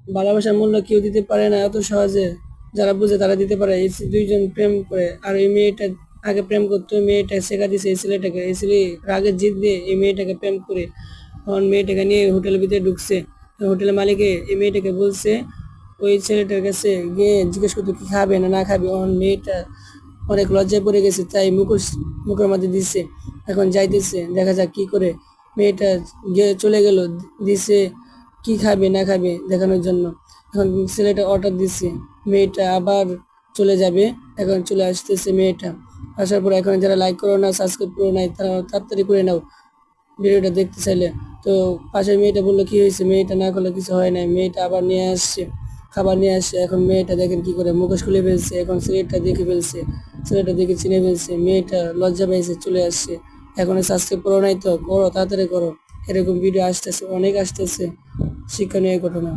ভালোবাসার মূল্য কেউ দিতে পারে না এত সহজে, যারা বুঝে তারা দিতে পারে। এই দুইজন প্রেম করে, আর এই মেয়েটা আগে প্রেম করতো, মেয়েটা শেখা দিছে এই ছেলেটাকে, এই ছেলে রাগে জিদ দিয়ে এই মেয়েটাকে প্রেম করে তখন মেয়েটাকে নিয়ে হোটেলের ভিতরে ঢুকছে। হোটেলের মালিকে এই মেয়েটাকে বলছে ওই ছেলেটার কাছে গিয়ে জিজ্ঞেস করতো কি খাবে না না খাবে। তখন মেয়েটা অনেক লজ্জায় পড়ে গেছে, তাই মুখের মধ্যে দিছে। এখন যাইতেছে, দেখা যাক কি করে। মেয়েটা গিয়ে চলে গেল, দিছে কি খাবে না খাবে দেখানোর জন্য। এখন ছেলেটা অর্ডার দিছে, মেয়েটা আবার চলে যাবে। এখন চলে আসতেছে মেয়েটা, আসার পর এখন যারা লাইক করো না সাবস্ক্রাইব করো নাই তারা তাড়াতাড়ি করে নাও ভিডিওটা দেখতে চাইলে। তো পাশের মেয়েটা বললো কি হয়েছে, মেয়েটা না করলে কিছু হয় নাই। মেয়েটা আবার নিয়ে আসছে, খাবার নিয়ে আসছে। এখন মেয়েটা দেখেন কি করে মুখোশ খুলে ফেলছে, এখন ছেলেটা দেখে ফেলছে, ছেলেটা দেখে চিনে ফেলছে। মেয়েটা লজ্জা পাইছে, চলে আসছে। এখন সাবস্ক্রাইব করো নাই তো করো, তাড়াতাড়ি করো। এরকম ভিডিও আসতেছে, অনেক আসতেছে শিক্ষণীয় ঘটনা।